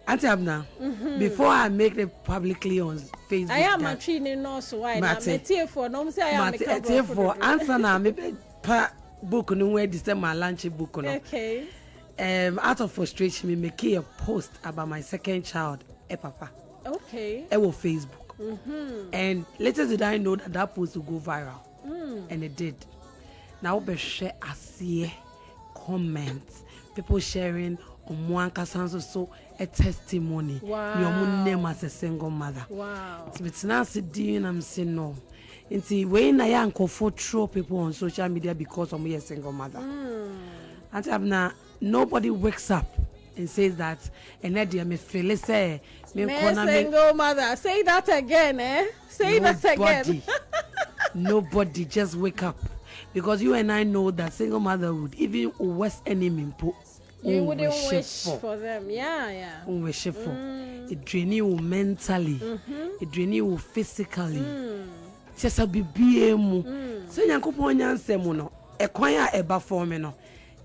Auntie Abna, before I make it publicly on Facebook, I am a training nurse. Why not? I'm for no say I am a for answer now. Maybe book no where this my lunch book no. Okay. Out of frustration, me make a post about my second child, papa. Okay. It was Facebook. And later did I know that post will go viral. And it did. Now be share a see comments, people sharing on one casanso so a testimony. Wow. Your name as a single mother. Wow. It's not doing I'm saying no. Inti when I am for throw people on social media because I'm a single mother. And I'm nobody wakes up and says that and then me feel say me single mother. Say that again, eh? Say that again. Nobody just wake up. Because you and I know that single motherhood, even worst enemy, you wouldn't wish for them. Yeah. Wish for. It drain you mentally. It drain you physically. Just a BBM. So you could point and say, "Mono, a choir eba for me no.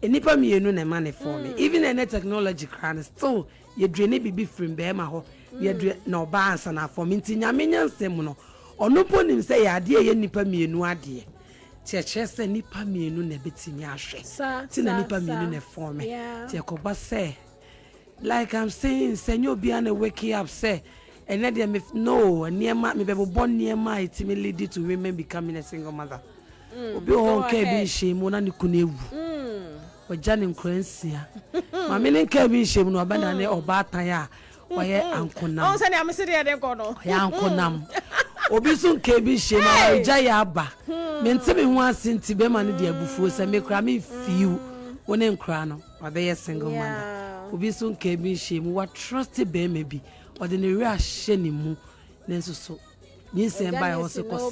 Enipa me you know money for me. Even any technology can still you drain it be from Bema ho. You drain no balance and for me. Tinya minyan say mono. Or no point say ya dear ye nipa me no adie. Chese nipa mienu na betimi ahwe ti na nipa mienu na form me ti ekoba say like I'm saying senyo bia na wake up say and then me no niema me bebo born niema it me lead to women becoming a single mother obi ho ka bi shemu na ne kunewu oja ne nkransia ma me ne ka bi shemu no obada ne obatan ya oye ankonam o se ne amse de de ko no ya ankonam obi sun kebi shema oja ya aba me ntime ho asenti be ma ne de abufuo se me kra me fiu woni nkra no obe single mother obi sun kebi shemu wa trust be me bi ode ne wi ahye ne mu nenso so ni se ba yo se ko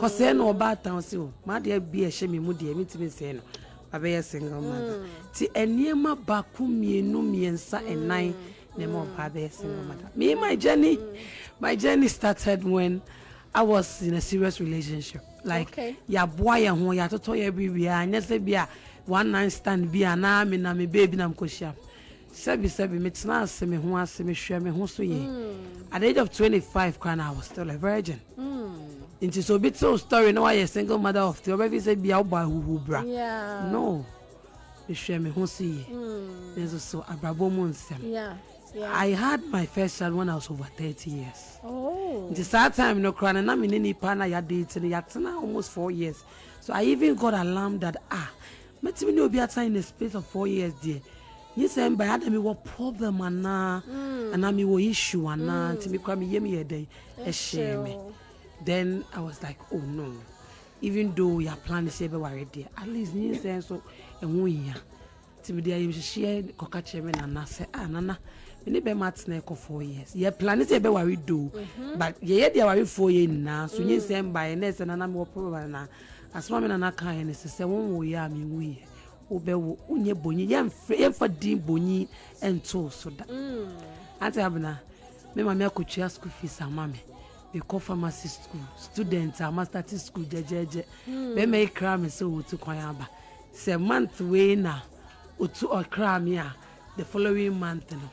se no oba tan se o ma de bi ehye me mu de me ntime se no obe single mother ti eniema ba ku mienu miensa enan ne mo ba be single mother me my journey started when I was in a serious relationship. Like, ya boy and ya toto ya bibi ya nyese bia one night stand bia na me baby na mkoshia. Sebi me tna se me ho ase me hwe me ho so ye. At the age of 25 I was still a virgin. Into so bit so story no I a single mother of the baby say bia oba hu bra. Yeah. No. Me hwe me ho so ye. There's so abrabo mu nsem. Yeah. I had my first child when I was over 30 years. Oh. The sad time no crying and I'm in any partner ya dating yatna almost 4 years. So I even got alarmed that met me no be at in the space of 4 years dear. You say by had me what problem and I me what issue and to me cry me yemi a day a shame. Then I was like, oh no. Even though your plan is ever worried there, at least you say so and we to be there you share cocache me and say nana. Me be matna ko 4 years. Ye plan is be worry do. But ye dey worry 4 years na. So you say by next na na me problem na. As mama na kan ne se won wo ya me wi. Wo be wo unye bonyi ye fa din bonyi ento so da. Ante abna me mama akotua school fees ama me. We call pharmacy school. Students are master school jejeje. Be me kra me so wo tu kwan aba. Se month we na otu okra me a the following month no.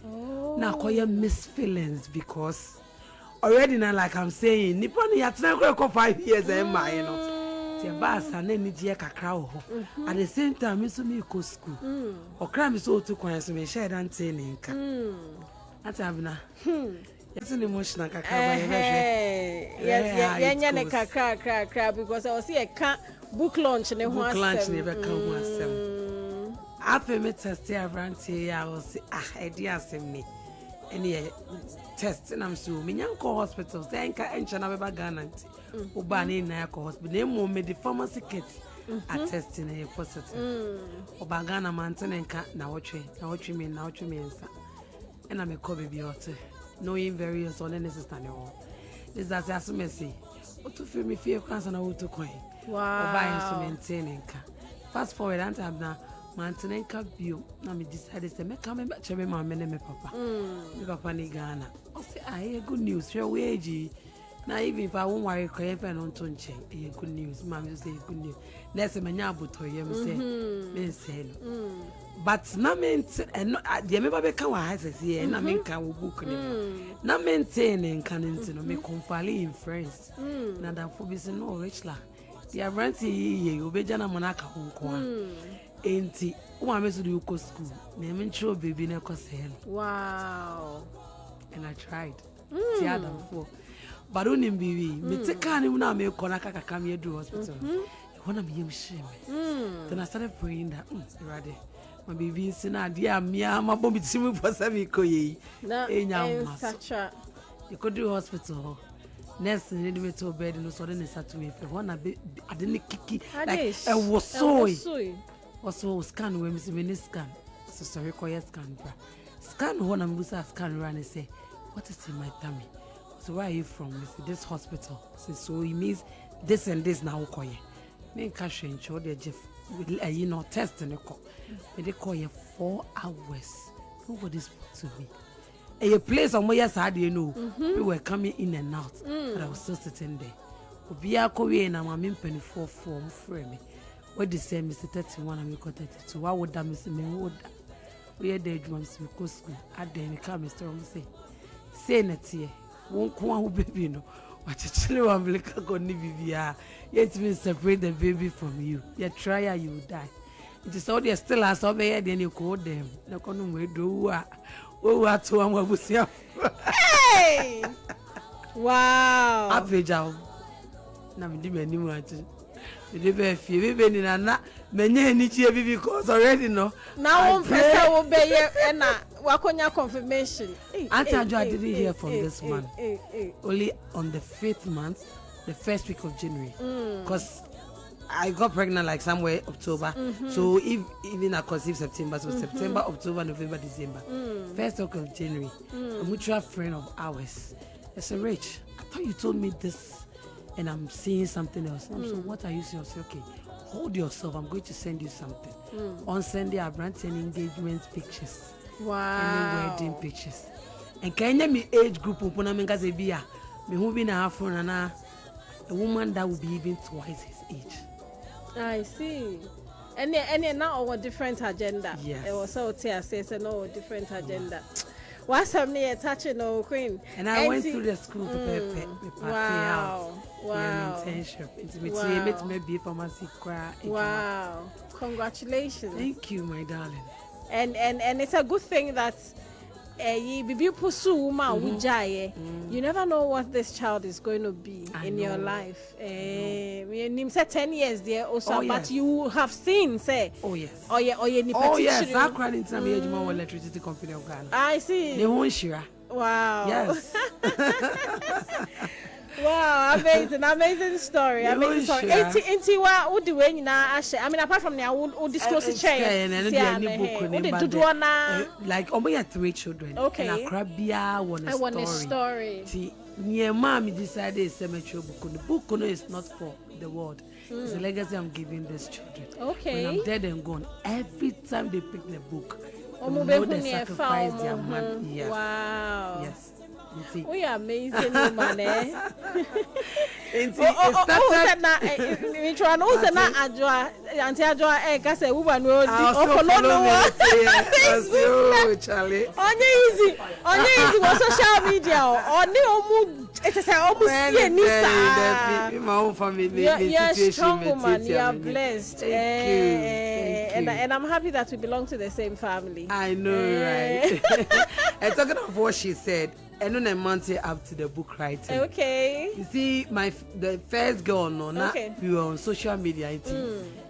Oh. Now call your miss feelings because already now like I'm saying Nippon yatna go 5 years you know. Ti ba sa na ni je kakra wo ho. At the same time me so me go school. Okra me so to kwan so me share dan ten nka. Ati abna. It's an emotional kakra ba ye yes ne kakra because I was see a book launch ne ho asem. Book launch ne be kan ho asem. After me test I was idea same me any test and I'm so me nyanko hospital say nka encha na beba Ghana nti oba na na yakọ hospital na mo me the pharmacy kit attest na e positive oba Ghana man nka na wotwe me nsa and I'm a ko baby hotel knowing various on any sister no this that's as me say o to feel me fear cancer na wo to coin wow oba instrument nka fast forward and I'm now Mantenenka bio na me decided to make come back to me mama and me papa. Me papa ni Ghana. I say I good news. Sure we na even if I won't worry cry for no to nche. Good news. Mama say good news. Let's me nya boto ye me say. Me say no. but na maintain and the member be kan wa houses here na me kan wo book ni na maintain en kan no me confali in friends na dan fo be say no richla the abrant ye obeja na monaka honko a enti o ma me so do go school na me nchiro baby na ko sel. Wow. And I tried the other before but unim bibi me take kan na me ko na kaka kam ye do hospital when me shame then I started praying that ready my baby sina dia mia ma bombi timu for sami ko yi enya ma you could do hospital nurse need me to bed no so then start to me for one I didn't kiki like I was so scan we me scan so sorry ko yes scan bra scan one am busa scan run and say what is in my tummy so where are you from? This hospital. So it means this and this now koye me cash and show the Jeff you know test and ko me they call you 4 hours nobody spoke to me a place on where sad you know we were coming in and out but I was still sitting there obia ko we na mama mpani 4 frame what the same Mr. 31 and me ko 32 why would that Mr. me would we had the drums me go school at the me come Mr. say na tie won ko a baby no wachechele wa mleka go ni bibia yet me separate the baby from you you try or you die it is all there still as over here then you call them na kono we do wa to am abusia hey wow apeja na me di mani mu ati me be fie be ni na menye ni chie bibi cause already no now one person will be here and wakonya confirmation. Auntie I didn't hear from this man. Only on the 5th month, the first week of January. Because I got pregnant like somewhere October. So if even I conceived September, so September, October, November, December. First week of January, a mutual friend of ours. I said, Rich, I thought you told me this and I'm seeing something else. So what are you saying? I said, okay, hold yourself. I'm going to send you something. On Sunday, I brought 10 engagement pictures. Wow. And wedding pictures. And can you me age group upon me gazebia? Me who be na afro na a woman that will be even twice his age. I see. And now our different agenda. Yes. It was so tear says no different agenda. What's happening touching no queen? And I went through the school to prepare me wow. Wow. Internship. It's me be pharmacy cry. Wow. Congratulations. Thank you, my darling. And it's a good thing that you pursue you never know what this child is going to be in your life. You said 10 years there also, but you have seen say. Oh yes. Oh yeah. Yes. I cried in some age more electricity company of Ghana. I see. They won't share. Wow. Yes. Wow, amazing story. Amazing story. Intiwa udi we nyina ahye. I mean apart from there we disclose the chain. Like omo 3 children. Okay. And Akrabia want a story. Ti near mommy decided cemetery book. The book is not for the world. It's a legacy I'm giving these children. Okay. When I'm dead and gone, every time they pick the book, they know they sacrifice their money. Yes. Wow. Yes. We are amazing woman, eh? It started Charlie. Onye easy was social media. It is almost my own family. You're strong woman. You are blessed. Thank you. And I'm happy that we belong to the same family. I know, right? And talking of what she said, and then a month up to the book writing. Okay. You see, the first girl, we were on social media.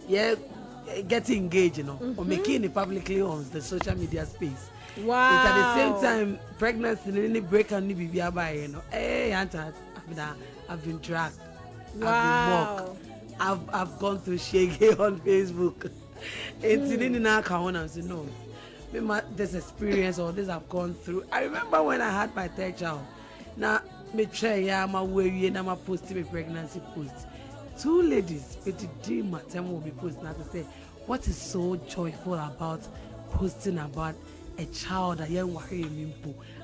Yeah, getting engaged, or making it publicly on the social media space. Wow. It's at the same time, pregnancy, any break and be by, Hey, Auntie, I've been dragged. Wow. I've been mocked. I've gone through shaking on Facebook. It's in our account. I said, no. This experience or this I've gone through. I remember when I had my 3rd child. Now, me try my way and I'm posting my pregnancy post. 2 ladies, but the my time will be posting now to say, what is so joyful about posting about a child that you worry me?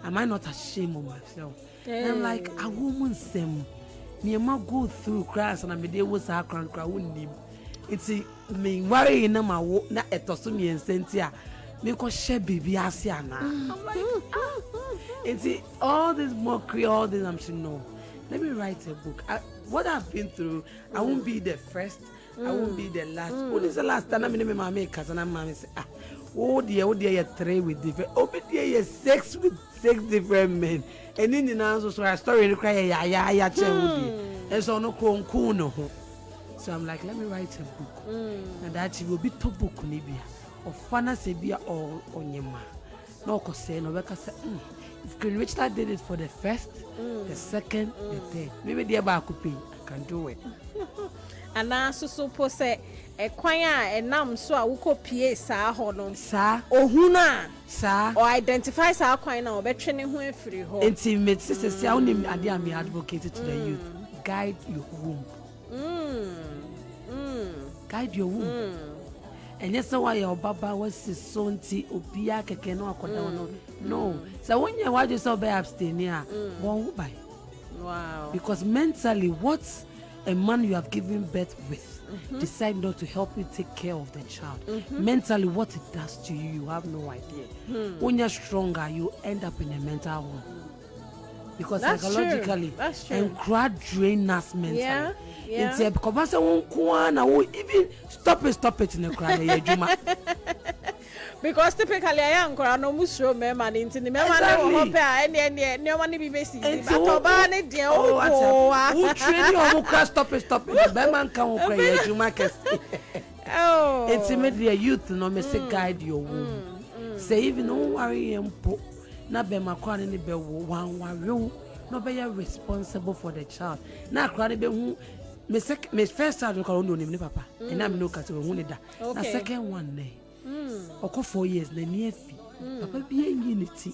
Am I not ashamed of myself? And I'm like, a woman same. Me might go through crash and I'm a day was a cry wouldn't. It's me worrying na etosumi ensentia me ko share baby asiana. I'm like, it's all this mockery, all this. I'm saying no. Let me write a book. What I've been through, I won't be the first. I won't be the last. What is the last time? I mean, my mama, cousin, and mommy say, oh dear, you're 3 with different. Oh, but dear, you're 6 with 6 different men. And then the answer, so I story to cry, yeah, and so no no. So I'm like, let me write a book, and that will be top book Nibia or Fana Sebia or Onyema. No, cause say no, because if Queen Richard did it for the first, the second, the third, maybe the Abakupi, I can do it. And now so say a choir and nam so a wuko pie sa hono sa ohuna sa or identify sa choir na obetwene ho afiri ho intimate sister say onim ade am advocate to the youth guide your womb guide your womb and yes so why your baba was so nti obia keke no akoda no so when you watch yourself be abstain here won buy wow because mentally what a man you have given birth with decide not to help you take care of the child. Mentally, what it does to you, you have no idea. When you're stronger, you end up in a mental home. Because that's psychologically, and crowd drain us mentally. Yeah. It's because even stop it in the crowd. Because typically I am going to musro me man into the man who pay no money be basic. But obane dear who train you who stop it. The man can cry you market. Oh, intimidate youth no me say guide your womb. Say even no worry empo na be makwa ne be wan worry no be responsible for the child. Na kra ne be hu me first child ko no ni papa. And na me no ka se hu ne da. Na second one ne oko 4 years na ni afi papa bi unity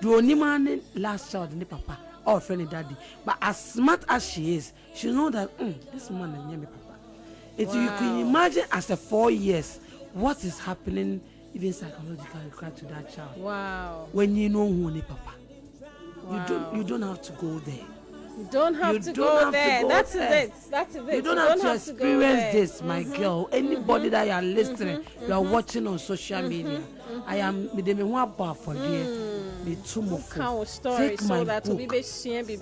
do oni man last child ni papa or friend daddy but as smart as she is she know that this man na me papa you can imagine as a 4 years what is happening even psychologically to that child. Wow. When you know who ni papa. Wow. You don't have to go there. You don't have to go there. That's it. You don't have to experience this, my girl. Anybody that you are listening, you are watching on social media. I am with them who are for there. The two more. Take my book.